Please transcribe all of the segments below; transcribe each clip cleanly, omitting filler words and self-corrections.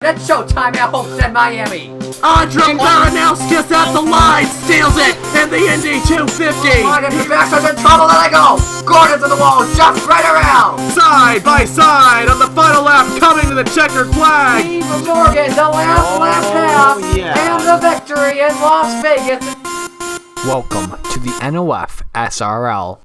It's showtime at Homestead, Miami. Andre Baranowskis at the line, steals it in the Indy 250. Line and the back starts in trouble, and they go. Gordon's on the wall, jumps right around. Side by side on the final lap, coming to the checkered flag. Steve Morgan, the last half, and the victory in Las Vegas. Welcome to the NOFSRL.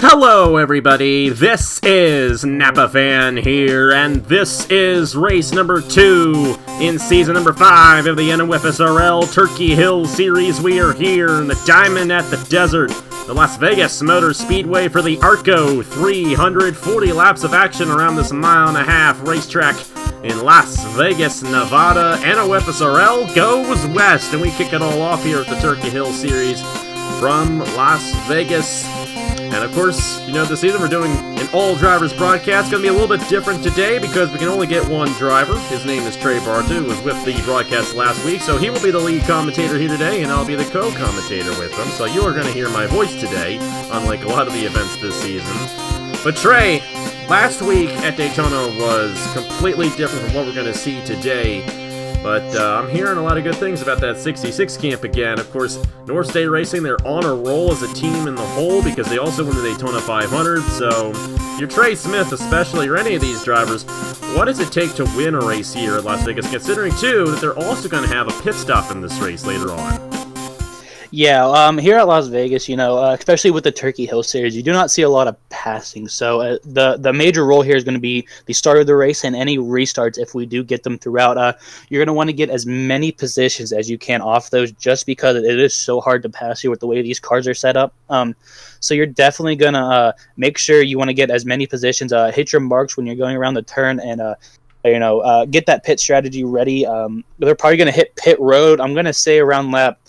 Hello everybody, this is Napa Fan here, and this is race number 2 in season number 5 of the NOFSRL Turkey Hill Series. We are here in the Diamond at the Desert, the Las Vegas Motor Speedway for the ARCO. 340 laps of action around this mile-and-a-half racetrack in Las Vegas, Nevada. NOFSRL goes west, and we kick it all off here at the Turkey Hill Series from Las Vegas. And of course, you know, this season we're doing an all-drivers broadcast. It's going to be a little bit different today because we can only get one driver. His name is Trey Barto, who was with the broadcast last week, so he will be the lead commentator here today, and I'll be the co-commentator with him. So you are going to hear my voice today, unlike a lot of the events this season. But Trey, last week at Daytona was completely different from what we're going to see today. But I'm hearing a lot of good things about that 66 camp again. Of course, North State Racing, they're on a roll as a team in the whole because they also won the Daytona 500. So, you're Trey Smith especially, or any of these drivers, what does it take to win a race here at Las Vegas, considering, too, that they're also going to have a pit stop in this race later on? Yeah, here at Las Vegas, you know, especially with the Turkey Hill Series, you do not see a lot of passing. So the major role here is going to be the start of the race and any restarts if we do get them throughout. You're going to want to get as many positions as you can off those just because it is so hard to pass here with the way these cars are set up. So you're definitely going to make sure you want to get as many positions, hit your marks when you're going around the turn, and get that pit strategy ready. They're probably going to hit pit road, I'm going to say around lap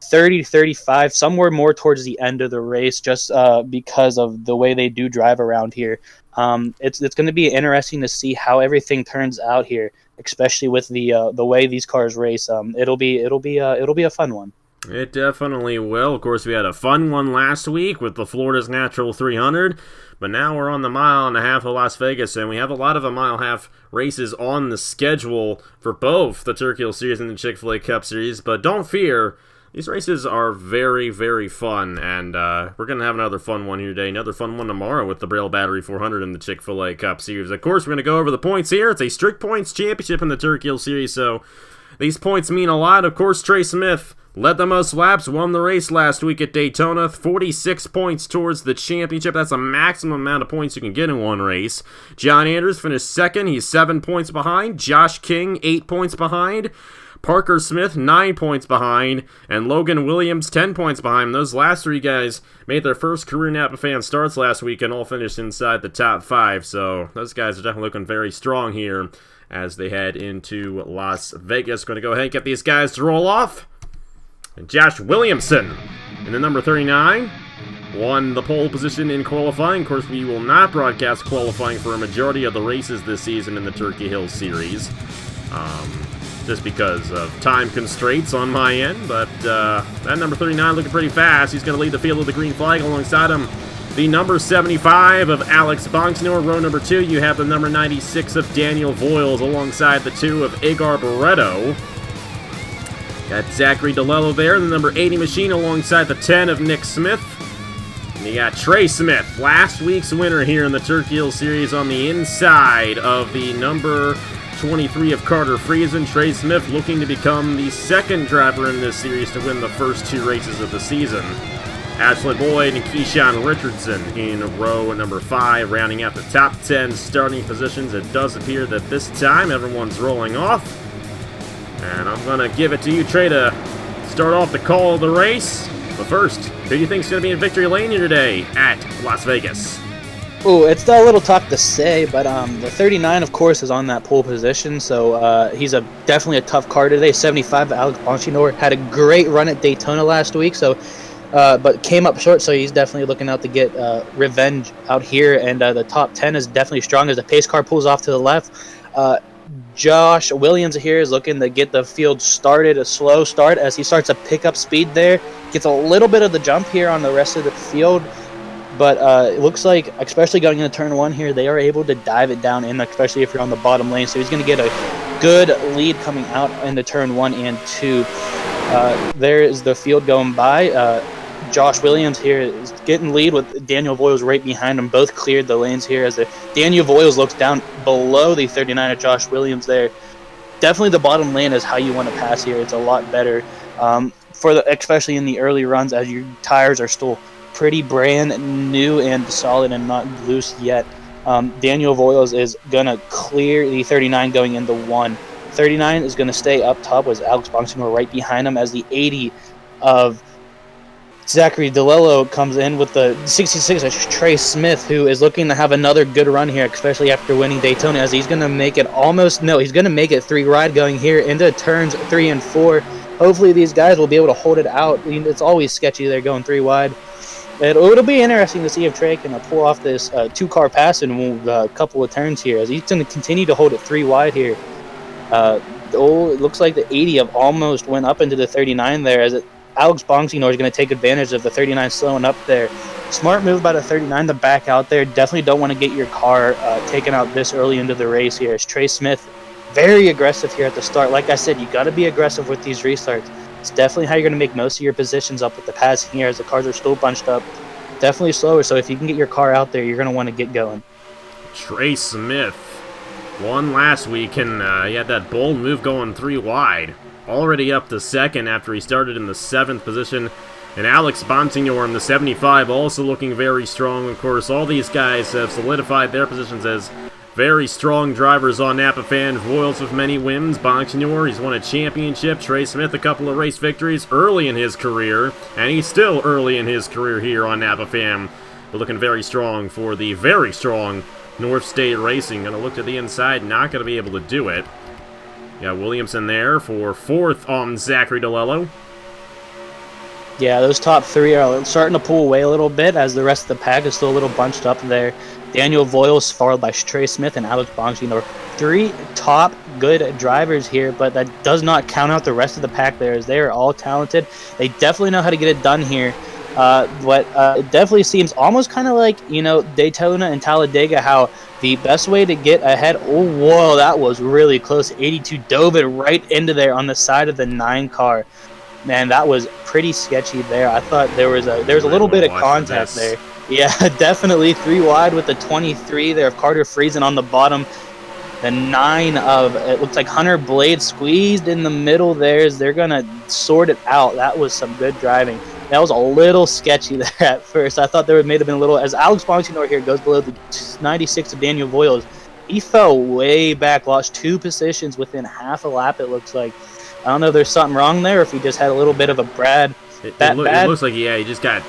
30 to 35, somewhere more towards the end of the race, just because of the way they do drive around here. It's going to be interesting to see how everything turns out here, especially with the way these cars race. It'll be a fun one. It definitely will. Of course, we had a fun one last week with the Florida's Natural 300, but now we're on the mile-and-a-half of Las Vegas, and we have a lot of the mile-and-a-half races on the schedule for both the Turkey Hill Series and the Chick-fil-A Cup Series. But don't fear, these races are very, very fun, and we're going to have another fun one here today, another fun one tomorrow with the Braille Battery 400 and the Chick-fil-A Cup Series. Of course, we're going to go over the points here. It's a strict points championship in the Turkey Hill Series, so these points mean a lot. Of course, Trey Smith led the most laps, won the race last week at Daytona, 46 points towards the championship. That's a maximum amount of points you can get in one race. John Anders finished second. He's 7 points behind. Josh King, 8 points behind. Parker Smith, 9 points behind, and Logan Williams, 10 points behind. Those last three guys made their first career Napa Fan starts last week and all finished inside the top 5, so those guys are definitely looking very strong here as they head into Las Vegas. Going to go ahead and get these guys to roll off. And Josh Williamson in the number 39 won the pole position in qualifying. Of course, we will not broadcast qualifying for a majority of the races this season in the Turkey Hill Series. Just because of time constraints on my end, but that number 39 looking pretty fast. He's going to lead the field with the green flag. Alongside him, the number 75 of Alex Bonksnor. Row number 2, you have the number 96 of Daniel Voiles alongside the 2 of Agar Barreto. Got Zachary DeLello there, the number 80 machine alongside the 10 of Nick Smith. And you got Trey Smith, last week's winner here in the Turkey Hill Series, on the inside of the number 23 of Carter Friesen. Trey Smith looking to become the second driver in this series to win the first 2 races of the season. Ashley Boyd and Keyshawn Richardson in row number 5, rounding out the top 10 starting positions. It does appear that this time everyone's rolling off. And I'm going to give it to you, Trey, to start off the call of the race. But first, who do you think is going to be in victory lane here today at Las Vegas? Oh, it's a little tough to say, but the 39, of course, is on that pole position, so he's definitely a tough car today. 75, Alex Bonksnor had a great run at Daytona last week, so but came up short, so he's definitely looking out to get revenge out here, and the top 10 is definitely strong as the pace car pulls off to the left. Josh Williams here is looking to get the field started, a slow start as he starts to pick up speed there. Gets a little bit of the jump here on the rest of the field. But it looks like, especially going into turn 1 here, they are able to dive it down in, especially if you're on the bottom lane. So he's going to get a good lead coming out into turn 1 and 2. There is the field going by. Josh Williams here is getting lead with Daniel Voiles right behind him. Both cleared the lanes here as Daniel Voiles looks down below the 39 of Josh Williams there. Definitely the bottom lane is how you want to pass here. It's a lot better, especially in the early runs, as your tires are still pretty brand new and solid and not loose yet. Daniel Voiles is going to clear the 39 going into 1. 39 is going to stay up top with Alex Bonsignor right behind him as the 80 of Zachary DeLello comes in with the 66 of Trey Smith, who is looking to have another good run here, especially after winning Daytona, as he's going to make it he's going to make it 3 wide going here into turns 3 and 4. Hopefully these guys will be able to hold it out. It's always sketchy they're going 3 wide. It'll be interesting to see if Trey can pull off this 2-car pass in a couple of turns here, as he's going to continue to hold it 3 wide here. It looks like the 80 of almost went up into the 39 there, as Alex Bonsignor is going to take advantage of the 39 slowing up there. Smart move by the 39 to back out there. Definitely don't want to get your car taken out this early into the race here. As Trey Smith, very aggressive here at the start. Like I said, you got to be aggressive with these restarts. It's definitely how you're going to make most of your positions up with the passing here, as the cars are still bunched up. Definitely slower, so if you can get your car out there, you're going to want to get going. Trey Smith won last week, and he had that bold move going 3 wide. Already up to second after he started in the 7th position. And Alex Bonsignor in the 75 also looking very strong. Of course, all these guys have solidified their positions as very strong drivers on Napa Fan. Voiles with many wins. Bonsignor, he's won a championship. Trey Smith, a couple of race victories early in his career. And he's still early in his career here on Napa Fan. But looking very strong for the very strong North State Racing. Going to look to the inside, not going to be able to do it. Got Williamson there for 4th on Zachary DeLello. Yeah, those top 3 are starting to pull away a little bit, as the rest of the pack is still a little bunched up there. Daniel Voiles followed by Trey Smith and Alex Bonsignor. 3 top good drivers here, but that does not count out the rest of the pack there, as they are all talented. They definitely know how to get it done here. But it definitely seems almost kind of like, Daytona and Talladega, how the best way to get ahead. Oh, whoa, that was really close. 82 dove it right into there on the side of the 9 car. Man, that was pretty sketchy there. I thought there was a little bit of contact there. Yeah, definitely 3 wide with the 23 there of Carter Friesen on the bottom. The 9 of, it looks like Hunter Blade squeezed in the middle there, as they're going to sort it out. That was some good driving. That was a little sketchy there at first. I thought there may have been a little, as Alex Bonsignor here goes below the 96 of Daniel Voiles. He fell way back, lost 2 positions within half a lap, it looks like. I don't know if there's something wrong there, or if he just had a little bit of a It looks like, he just got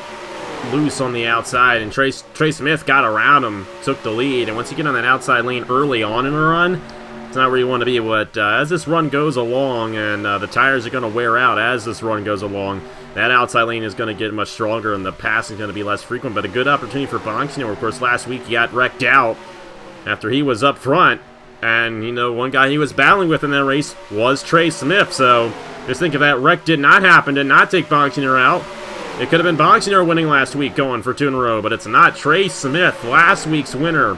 loose on the outside, and Trey Smith got around him, took the lead, and once you get on that outside lane early on in a run, it's not where you want to be. But as this run goes along, and the tires are going to wear out as this run goes along, that outside lane is going to get much stronger, and the passing is going to be less frequent. But a good opportunity for Bonsignor. Of course, last week he got wrecked out after he was up front, and, one guy he was battling with in that race was Trey Smith. So just think if that wreck did not happen, did not take Bonsignor out, it could have been Bonsignor winning last week, going for 2 in a row, but it's not. Trey Smith, last week's winner.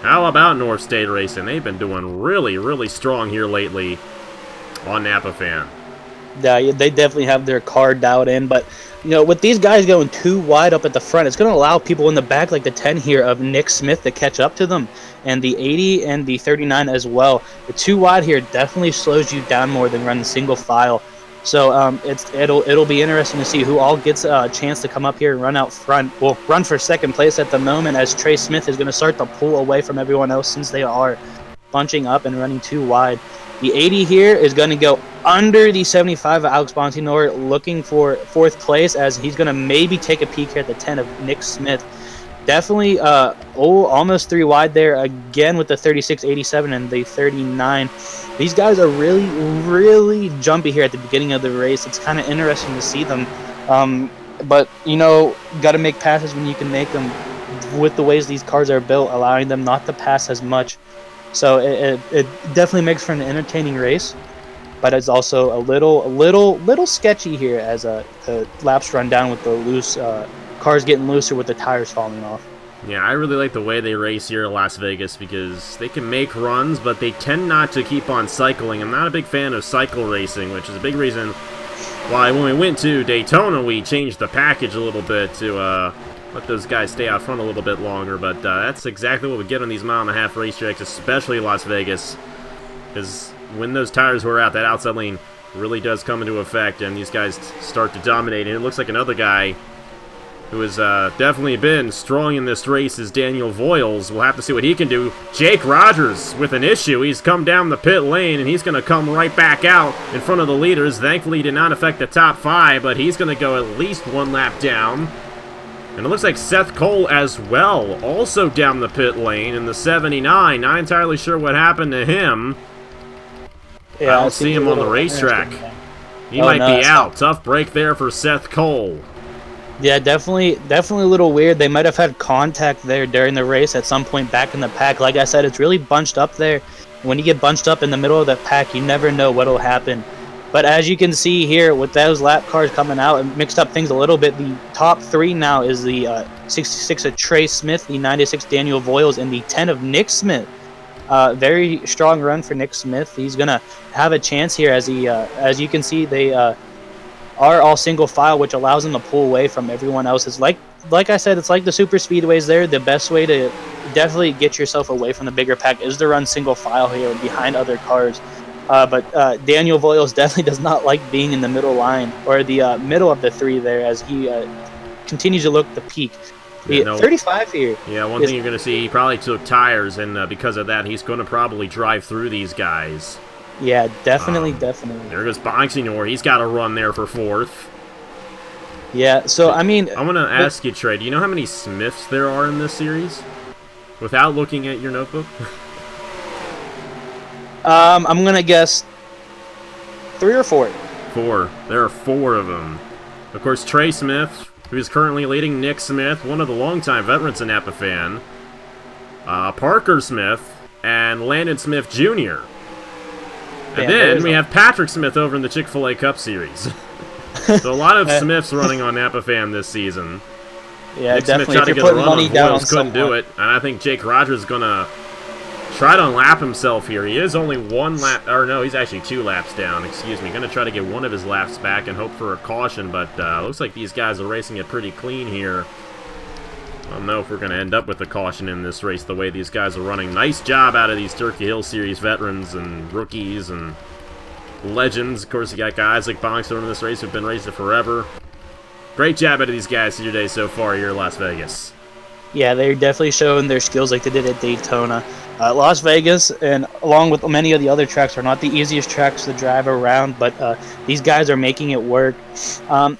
How about North State Racing? They've been doing really, really strong here lately on Napa Fan. Yeah, they definitely have their car dialed in, but with these guys going 2 wide up at the front, it's going to allow people in the back, like the 10 here of Nick Smith, to catch up to them, and the 80 and the 39 as well. The 2 wide here definitely slows you down more than running single file. So it'll be interesting to see who all gets a chance to come up here and run out front. Well, run for 2nd place at the moment, as Trey Smith is going to start to pull away from everyone else, since they are bunching up and running 2 wide. The 80 here is going to go under the 75 of Alex Bonsignor, looking for 4th place, as he's going to maybe take a peek here at the 10 of Nick Smith. Definitely almost 3 wide there again with the 36, 87, and the 39. These guys are really, really jumpy here at the beginning of the race. It's kind of interesting to see them. But, got to make passes when you can make them, with the ways these cars are built, allowing them not to pass as much. So it definitely makes for an entertaining race. but it's also a little sketchy here as the laps run down with the loose cars getting looser with the tires falling off. Yeah, I really like the way they race here at Las Vegas because they can make runs, but they tend not to keep on cycling. I'm not a big fan of cycle racing, which is a big reason why when we went to Daytona, we changed the package a little bit to let those guys stay out front a little bit longer. But that's exactly what we get on these mile-and-a-half racetracks, especially Las Vegas, because when those tires wear out, that outside lane really does come into effect, and these guys start to dominate. And it looks like another guy who has definitely been strong in this race is Daniel Voiles. We'll have to see what he can do. Jake Rogers with an issue. He's come down the pit lane, and he's going to come right back out in front of the leaders. Thankfully, he did not affect the top 5, but he's going to go at least 1 lap down. And it looks like Seth Cole as well, also down the pit lane in the 79. Not entirely sure what happened to him. Yeah, I don't see him on the racetrack. He might be out. Tough break there for Seth Cole. Yeah, definitely a little weird. They might have had contact there during the race at some point back in the pack. Like I said, it's really bunched up there. When you get bunched up in the middle of the pack, you never know what'll happen. But as you can see here, with those lap cars coming out, it mixed up things a little bit. The top 3 now is the 66 of Trey Smith, the 96 Daniel Voiles, and the 10 of Nick Smith. Very strong run for Nick Smith. He's gonna have a chance here as you can see, they are all single file, which allows them to pull away from everyone else. It's like I said, it's like the super speedways there. The best way to definitely get yourself away from the bigger pack is to run single file here behind other cars. But Daniel Voiles definitely does not like being in the middle line or the middle of the 3 there as he continues to look the peak. 35 here. Yeah, one thing you're going to see, he probably took tires, and because of that, he's going to probably drive through these guys. Yeah, definitely. There goes Bonsignor. He's got a run there for 4th. Yeah, so, I mean... I'm going to ask you, Trey, do you know how many Smiths there are in this series? Without looking at your notebook? I'm going to guess 3 or 4. 4. There are 4 of them. Of course, Trey Smith, who is currently leading Nick Smith, one of the longtime veterans in Napa fan, Parker Smith, and Landon Smith Jr., and then we have Patrick Smith over in the Chick-fil-A Cup Series. So a lot of Smiths running on Napa Fan this season. Yeah, Nick definitely. Smith tried to get a run on Voiles, couldn't do it. And I think Jake Rogers is going to try to unlap himself here. He is only 1 lap, or no, he's actually 2 laps down, excuse me. Going to try to get one of his laps back and hope for a caution, but looks like these guys are racing it pretty clean here. I don't know if we're going to end up with a caution in this race the way these guys are running. Nice job out of these Turkey Hill Series veterans and rookies and legends. Of course, you got guys like Bonsignor in this race who've been racing forever. Great job out of these guys today so far here at Las Vegas. Yeah, they're definitely showing their skills like they did at Daytona. Las Vegas, and along with many of the other tracks, are not the easiest tracks to drive around, but these guys are making it work.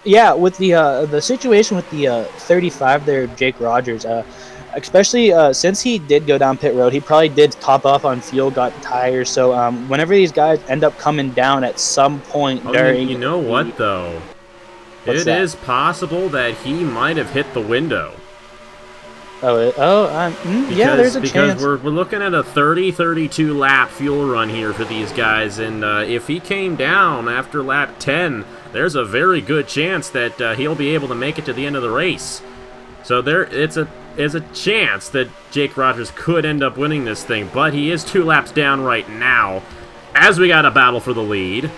Yeah, with the situation with the 35 there, Jake Rogers, especially since he did go down pit road, he probably did top off on fuel, got tires. So whenever these guys end up coming down at some point during... You know what, though? It is possible that he might have hit the window. Yeah, there's a chance. Because we're looking at a 30-32 lap fuel run here for these guys, and if he came down after lap 10, there's a very good chance that he'll be able to make it to the end of the race. So there is a chance that Jake Rogers could end up winning this thing, but he is 2 laps down right now, as we got a battle for the lead.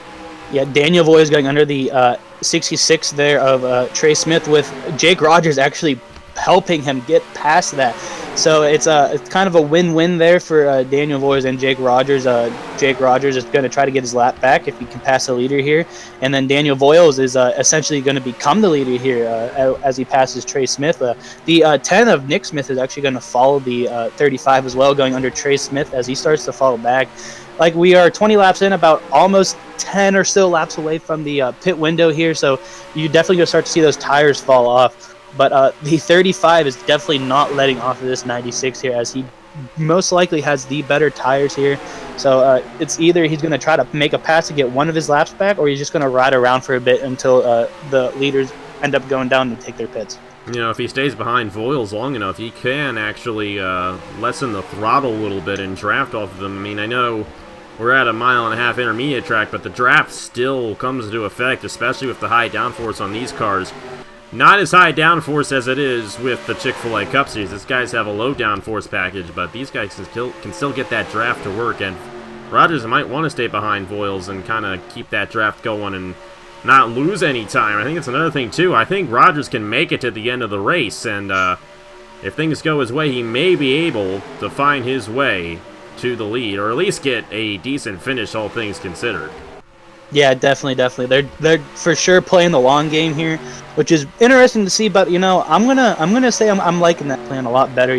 Yeah, Daniel Voiles going under the 66 there of Trey Smith, with Jake Rogers actually helping him get past that. So it's kind of a win-win there for Daniel Voiles and Jake Rogers. Jake Rogers is going to try to get his lap back if he can pass the leader here, and then Daniel Voiles is essentially going to become the leader here as he passes Trey Smith. The 10 of Nick Smith is actually going to follow the 35 as well, going under Trey Smith as he starts to fall back. Like, we are 20 laps in, about almost 10 or so laps away from the pit window here, so you definitely going to start to see those tires fall off. But the 35 is definitely not letting off of this 96 here, as he most likely has the better tires here. So it's either he's going to try to make a pass to get one of his laps back, or he's just going to ride around for a bit until the leaders end up going down and take their pits. You know, if he stays behind Voiles long enough, he can actually lessen the throttle a little bit and draft off of them. I mean, I know we're at a 1.5 mile intermediate track, but the draft still comes into effect, especially with the high downforce on these cars. Not as high downforce as it is with the Chick-fil-A Cup Series. These guys have a low downforce package, but these guys can still get that draft to work, and Rogers might want to stay behind Voiles and kind of keep that draft going and not lose any time. I think it's another thing, too. I think Rogers can make it to the end of the race, and if things go his way, he may be able to find his way to the lead, or at least get a decent finish, all things considered. Yeah, definitely. They're for sure playing the long game here, which is interesting to see. But I'm gonna say I'm liking that plan a lot better.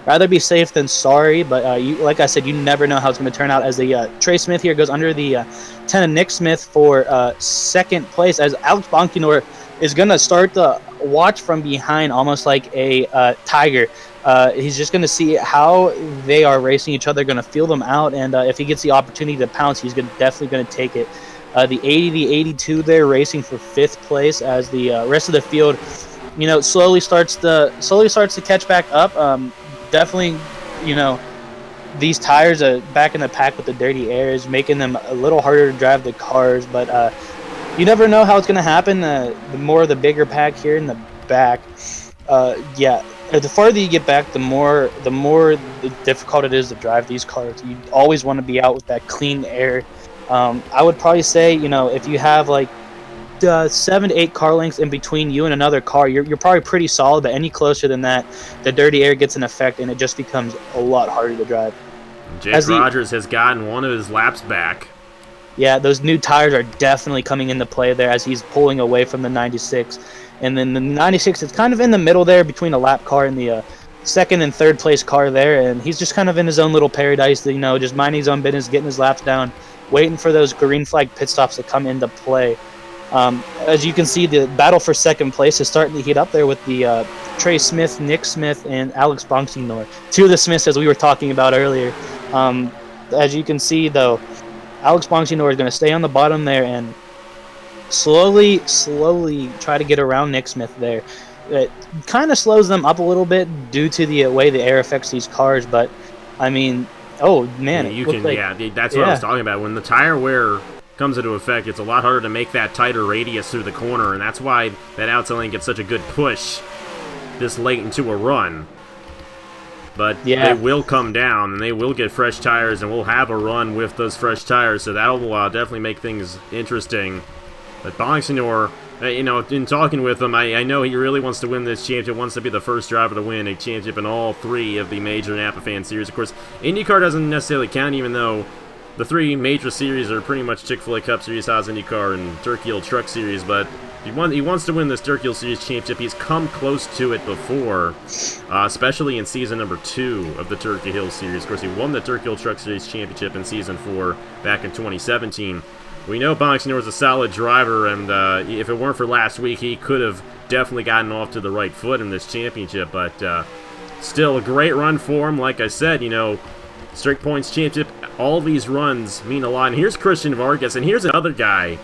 Rather be safe than sorry. But like I said, you never know how it's gonna turn out. As the Trey Smith here goes under the 10 of Nick Smith for second place, as Alex Bonkinor is gonna start the watch from behind, almost like a tiger. He's just gonna see how they are racing each other, gonna feel them out, and if he gets the opportunity to pounce, he's definitely gonna take it. The 80, the 82 there racing for 5th place, as the rest of the field, slowly starts to catch back up. Definitely, these tires are back in the pack with the dirty air is making them a little harder to drive the cars, but you never know how it's going to happen. The more the bigger pack here in the back, the farther you get back, the more difficult it is to drive these cars. You always want to be out with that clean air. I would probably say, if you have like 7 to 8 car lengths in between you and another car, you're probably pretty solid. But any closer than that, the dirty air gets an effect, and it just becomes a lot harder to drive. Jake Rogers has gotten one of his laps back. Yeah, those new tires are definitely coming into play there as he's pulling away from the 96. And then the 96 is kind of in the middle there between a lap car and the second and third place car there. And he's just kind of in his own little paradise, just minding his own business, getting his laps down, waiting for those green flag pit stops to come into play. As you can see, the battle for second place is starting to heat up there with the Trey Smith, Nick Smith, and Alex Bonkinor. 2 of the Smiths, as we were talking about earlier. As you can see, though, Alex Bonkinor is going to stay on the bottom there and slowly try to get around Nick Smith there. It kind of slows them up a little bit due to the way the air affects these cars, but, I mean... Oh, man. That's what I was talking about. When the tire wear comes into effect, it's a lot harder to make that tighter radius through the corner, and that's why that outside lane gets such a good push this late into a run. But they will come down, and they will get fresh tires, and we'll have a run with those fresh tires, so that'll definitely make things interesting. But Bonkinor, in talking with him, I know he really wants to win this championship, wants to be the first driver to win a championship in all 3 of the major Napa Fan Series. Of course, IndyCar doesn't necessarily count, even though the 3 major series are pretty much Chick-fil-A Cup Series, Haas IndyCar, and Turkey Hill Truck Series, but he wants to win this Turkey Hill Series championship. He's come close to it before, especially in season number 2 of the Turkey Hill Series. Of course, he won the Turkey Hill Truck Series championship in season 4 back in 2017. We know Bonkinor was a solid driver, and if it weren't for last week, he could have definitely gotten off to the right foot in this championship, but still a great run for him. Like I said, Strict Points Championship, all these runs mean a lot. And here's Christian Vargas, and here's another guy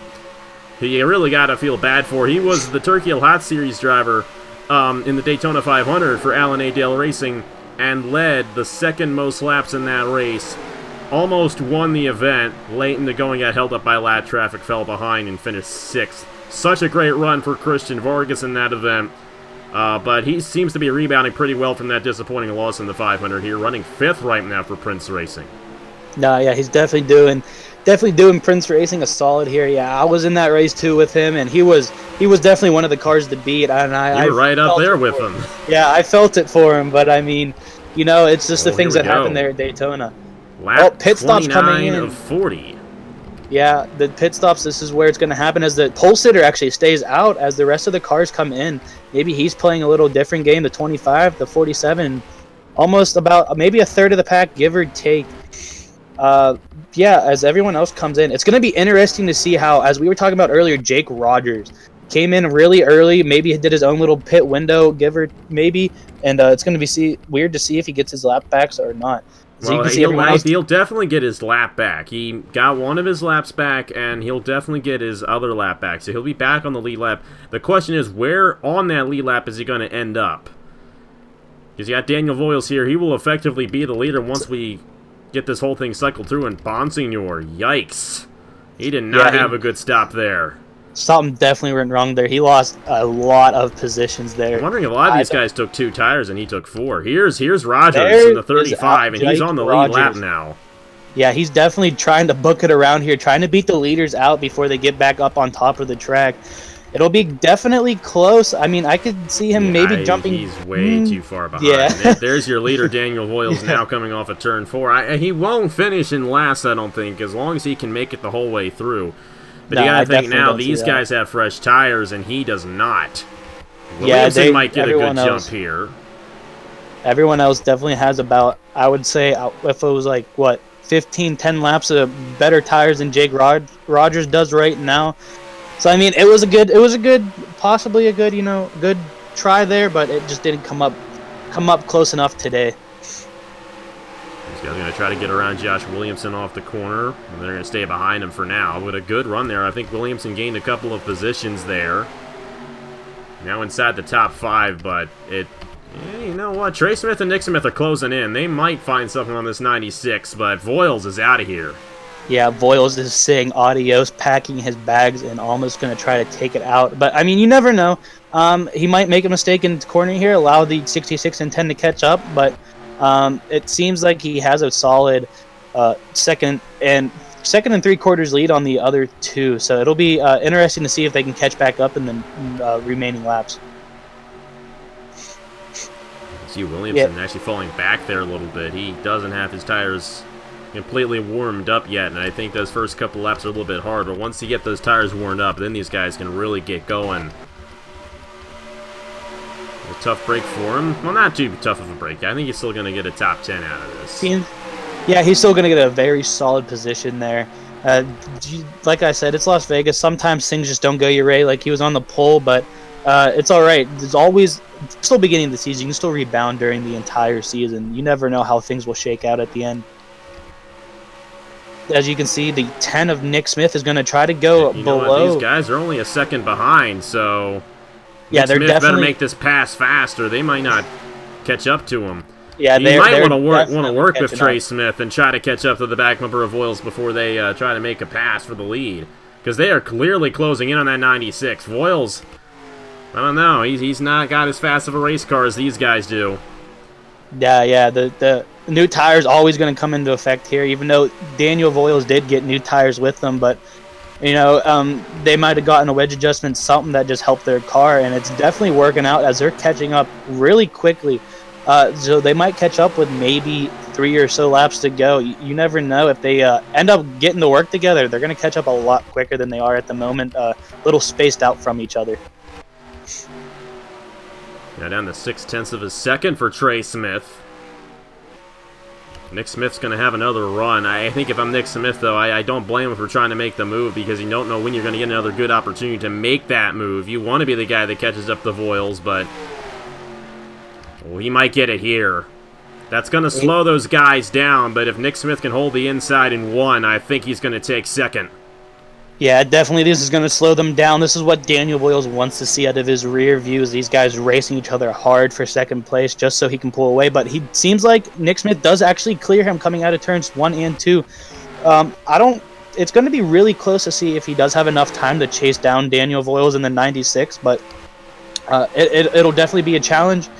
who you really got to feel bad for. He was the Turkey Hill Hot Series driver in the Daytona 500 for Alan A. Dale Racing and led the second most laps in that race. Almost won the event. Late into going, got held up by lap traffic, fell behind, and finished 6th. Such a great run for Christian Vargas in that event. But he seems to be rebounding pretty well from that disappointing loss in the 500 here, running 5th right now for Prince Racing. He's definitely doing Prince Racing a solid here. Yeah, I was in that race too with him, and he was definitely one of the cars to beat. And you were right up there with him. Yeah, I felt it for him, but I mean, it's just the things that happen there at Daytona. Pit stops coming in of 40. Yeah, the pit stops, this is where it's going to happen as the pole sitter actually stays out as the rest of the cars come in. Maybe he's playing a little different game, the 25, the 47, almost about maybe a third of the pack, give or take. As everyone else comes in, it's going to be interesting to see how, as we were talking about earlier, Jake Rogers came in really early, maybe he did his own little pit window, maybe, and it's going to be weird to see if he gets his lap backs or not. So he'll definitely get his lap back. He got one of his laps back, and he'll definitely get his other lap back. So he'll be back on the lead lap. The question is, where on that lead lap is he going to end up? Because you got Daniel Voiles here. He will effectively be the leader once we get this whole thing cycled through, and Bonsignor, yikes. He did not have a good stop there. Something definitely went wrong there. He lost a lot of positions there. I'm wondering if a lot of these guys took 2 tires and he took 4. Here's Rogers in the 35, and he's on the lead lap now. Yeah, he's definitely trying to book it around here, trying to beat the leaders out before they get back up on top of the track. It'll be definitely close. I mean, I could see him maybe jumping. He's way too far behind. Yeah. There's your leader, Daniel Voiles, now coming off of turn 4. He won't finish in last, I don't think, as long as he can make it the whole way through. But you gotta think now, these guys have fresh tires, and he does not. Williamson might get a good jump here. Everyone else definitely has about, I would say, if it was like, what, 15, 10 laps of better tires than Jake Rogers does right now. So I mean, it was a good, possibly a good, good try there, but it just didn't come up close enough today. These guys are going to try to get around Josh Williamson off the corner, and they're going to stay behind him for now. But a good run there. I think Williamson gained a couple of positions there. Now inside the top 5, but you know what? Trey Smith and Nick Smith are closing in. They might find something on this 96, but Voiles is out of here. Yeah, Voiles is saying adios, packing his bags, and almost going to try to take it out. But, I mean, you never know. He might make a mistake in the corner here, allow the 66 and 10 to catch up, but it seems like he has a solid second and 3/4 lead on the other 2. So it'll be interesting to see if they can catch back up in the remaining laps. See Williamson actually falling back there a little bit. He doesn't have his tires completely warmed up yet, and I think those first couple laps are a little bit hard, but once you get those tires warmed up, then these guys can really get going. A tough break for him. Well, not too tough of a break. I think he's still going to get a top 10 out of this. Yeah, he's still going to get a very solid position there. Like I said, it's Las Vegas. Sometimes things just don't go your way. Like, he was on the pole, but it's all right. There's always still beginning of the season. You can still rebound during the entire season. You never know how things will shake out at the end. As you can see, the 10 of Nick Smith is going to try to go below. These guys are only a second behind, so yeah, Nick Smith better make this pass fast, or they might not catch up to him. Yeah, you might want to work with Trey Smith and try to catch up to the back bumper of Voiles before they try to make a pass for the lead, because they are clearly closing in on that 96. Voiles, I don't know, he's not got as fast of a race car as these guys do. Yeah, the new tires always going to come into effect here, even though Daniel Voiles did get new tires with them, but they might have gotten a wedge adjustment, something that just helped their car, and it's definitely working out as they're catching up really quickly. So they might catch up with maybe 3 or so laps to go. You never know. If they end up getting to work together, they're going to catch up a lot quicker than they are at the moment, a little spaced out from each other. Now down to 0.6 of a second for Trey Smith. Nick Smith's going to have another run. I think if I'm Nick Smith, though, I don't blame him for trying to make the move, because you don't know when you're going to get another good opportunity to make that move. You want to be the guy that catches up the Voiles, but he might get it here. That's going to slow those guys down, but if Nick Smith can hold the inside in 1, I think he's going to take 2nd. Yeah, definitely this is going to slow them down. This is what Daniel Voiles wants to see out of his rear views. These guys racing each other hard for 2nd place just so he can pull away. But he seems like Nick Smith does actually clear him coming out of turns 1 and 2. It's going to be really close to see if he does have enough time to chase down Daniel Voiles in the 96, but it'll definitely be a challenge.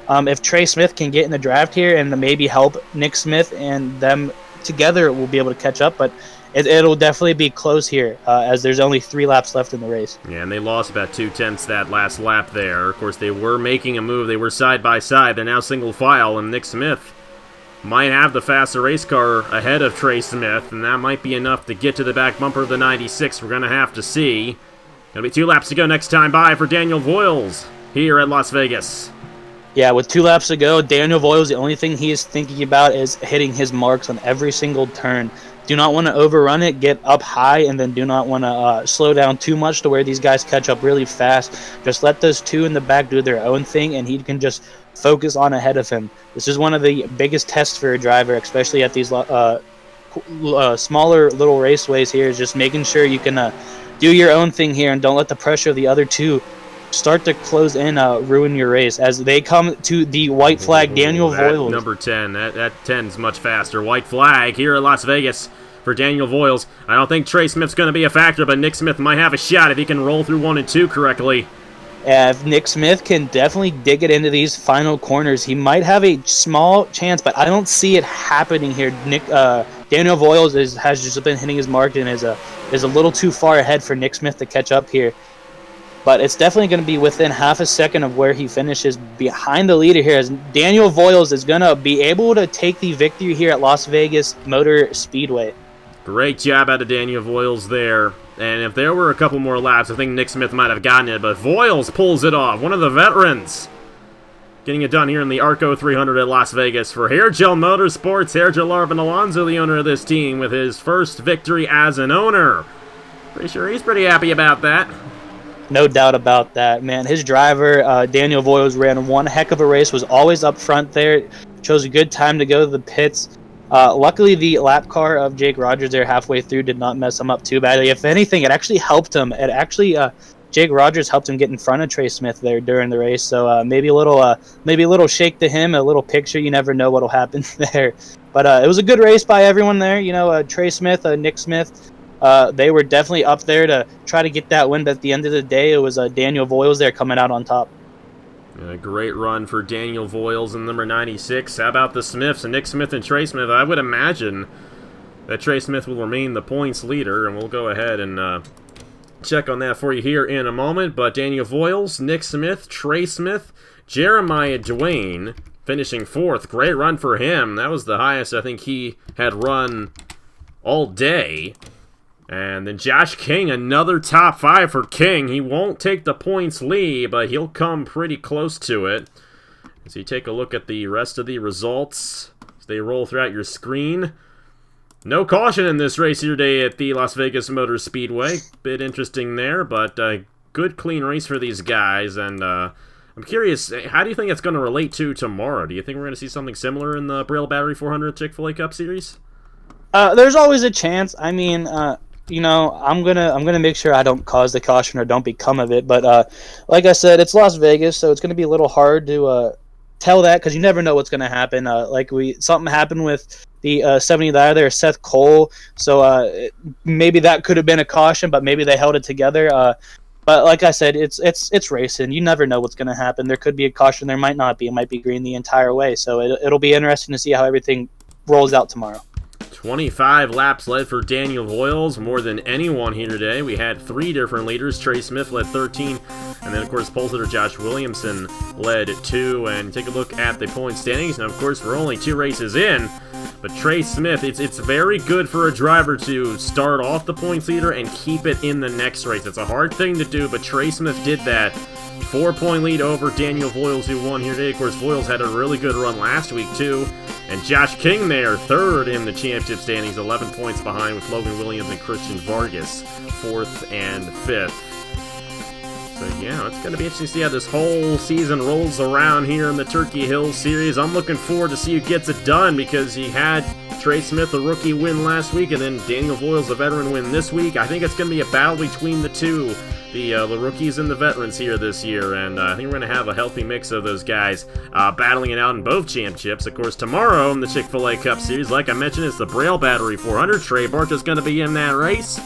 If Trey Smith can get in the draft here and maybe help Nick Smith and them together, we'll be able to catch up. But it'll definitely be close here, as there's only 3 laps left in the race. Yeah, and they lost about 0.2 that last lap there. Of course, they were making a move. They were side by side. They're now single file, and Nick Smith might have the faster race car ahead of Trey Smith, and that might be enough to get to the back bumper of the 96. We're going to have to see. Going to be 2 laps to go next time by for Daniel Voiles here at Las Vegas. Yeah, with 2 laps to go, Daniel Voiles, the only thing he is thinking about is hitting his marks on every single turn. Do not want to overrun it, get up high, and then do not want to slow down too much to where these guys catch up really fast. Just let those 2 in the back do their own thing, and he can just focus on ahead of him. This is one of the biggest tests for a driver, especially at these smaller little raceways here, is just making sure you can do your own thing here and don't let the pressure of the other 2 start to close in, ruin your race as they come to the white flag. Daniel Voiles. Number 10. That 10's much faster. White flag here at Las Vegas for Daniel Voiles. I don't think Trey Smith's going to be a factor, but Nick Smith might have a shot if he can roll through 1 and 2 correctly. If Nick Smith can definitely dig it into these final corners, he might have a small chance, but I don't see it happening here. Daniel Voiles has just been hitting his mark and is a little too far ahead for Nick Smith to catch up here. But it's definitely going to be within half a second of where he finishes behind the leader here, as Daniel Voiles is going to be able to take the victory here at Las Vegas Motor Speedway. Great job out of Daniel Voiles there. And if there were a couple more laps, I think Nick Smith might have gotten it, but Voiles pulls it off. One of the veterans getting it done here in the ARCO 300 at Las Vegas for Hairgel Motorsports. Hairgel Arvin Alonso, the owner of this team, with his first victory as an owner. Pretty sure he's pretty happy about that. No doubt about that, man. His driver, Daniel Voiles, ran one heck of a race, was always up front there, chose a good time to go to the pits. Luckily, the lap car of Jake Rogers there halfway through did not mess him up too badly. If anything, it actually helped him. Jake Rogers helped him get in front of Trey Smith there during the race. So maybe a little shake to him, a little picture. You never know what'll happen there. But it was a good race by everyone there. You know, Trey Smith, Nick Smith, they were definitely up there to try to get that win. But at the end of the day, it was Daniel Voiles there coming out on top. A great run for Daniel Voiles in number 96. How about the Smiths? And Nick Smith and Trey Smith. I would imagine that Trey Smith will remain the points leader, and we'll go ahead and check on that for you here in a moment. But Daniel Voiles, Nick Smith, Trey Smith, Jeremiah Dwayne finishing 4th. Great run for him. That was the highest I think he had run all day. And then Josh King, another top 5 for King. He won't take the points lead, but he'll come pretty close to it. As you take a look at the rest of the results, as they roll throughout your screen. No caution in this race here today at the Las Vegas Motor Speedway. Bit interesting there, but good clean race for these guys. And I'm curious, how do you think it's going to relate to tomorrow? Do you think we're going to see something similar in the Braille Battery 400 Chick-fil-A Cup Series? There's always a chance. I mean, you know, I'm gonna make sure I don't cause the caution or don't become of it. But like I said, it's Las Vegas, so it's gonna be a little hard to tell that because you never know what's gonna happen. Something happened with the 70 there, Seth Cole. So maybe that could have been a caution, but maybe they held it together. But like I said, it's racing. You never know what's gonna happen. There could be a caution, there might not be. It might be green the entire way. So it'll be interesting to see how everything rolls out tomorrow. 25 laps led for Daniel Voiles, more than anyone here today. We had 3 different leaders. Trey Smith led 13, and then, of course, pole sitter Josh Williamson led 2. And take a look at the point standings. And, of course, we're only 2 races in, but Trey Smith, it's very good for a driver to start off the points leader and keep it in the next race. It's a hard thing to do, but Trey Smith did that. 4-point lead over Daniel Voiles, who won here today. Of course, Voiles had a really good run last week, too. And Josh King there, 3rd in the championship standings, 11 points behind with Logan Williams and Christian Vargas, 4th and 5th. So, yeah, it's going to be interesting to see how this whole season rolls around here in the Turkey Hill Series. I'm looking forward to see who gets it done because he had Trey Smith, a rookie, win last week, and then Daniel Voiles, a veteran, win this week. I think it's going to be a battle between the two. The rookies and the veterans here this year, and I think we're going to have a healthy mix of those guys battling it out in both championships. Of course, tomorrow in the Chick-fil-A Cup Series, like I mentioned, it's the Braille Battery 400. Trey Barto is going to be in that race.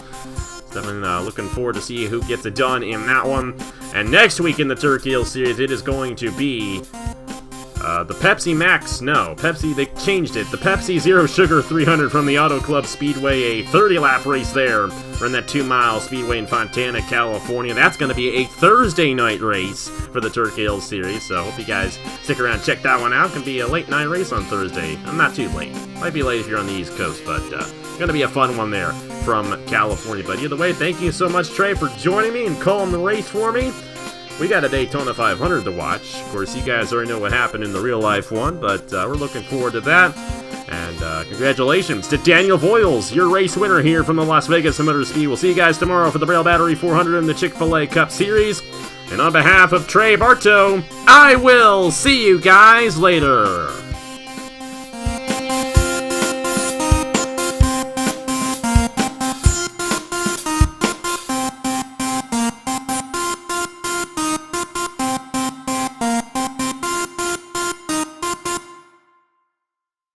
Definitely looking forward to see who gets it done in that one. And next week in the Turkey Hill Series, it is going to be the Pepsi Max, no, Pepsi, they changed it. The Pepsi Zero Sugar 300 from the Auto Club Speedway, a 30-lap race there. We're in that 2-mile speedway in Fontana, California. That's going to be a Thursday night race for the Turkey Hill Series, so hope you guys stick around and check that one out. It's going to be a late night race on Thursday. I'm not too late. Might be late if you're on the East Coast, but going to be a fun one there from California. But either way, thank you so much, Trey, for joining me and calling the race for me. We got a Daytona 500 to watch. Of course, you guys already know what happened in the real-life one, but we're looking forward to that. And congratulations to Daniel Voiles, your race winner here from the Las Vegas Motor Speedway. We'll see you guys tomorrow for the Braille Battery 400 in the Chick-fil-A Cup Series. And on behalf of Trey Barto, I will see you guys later.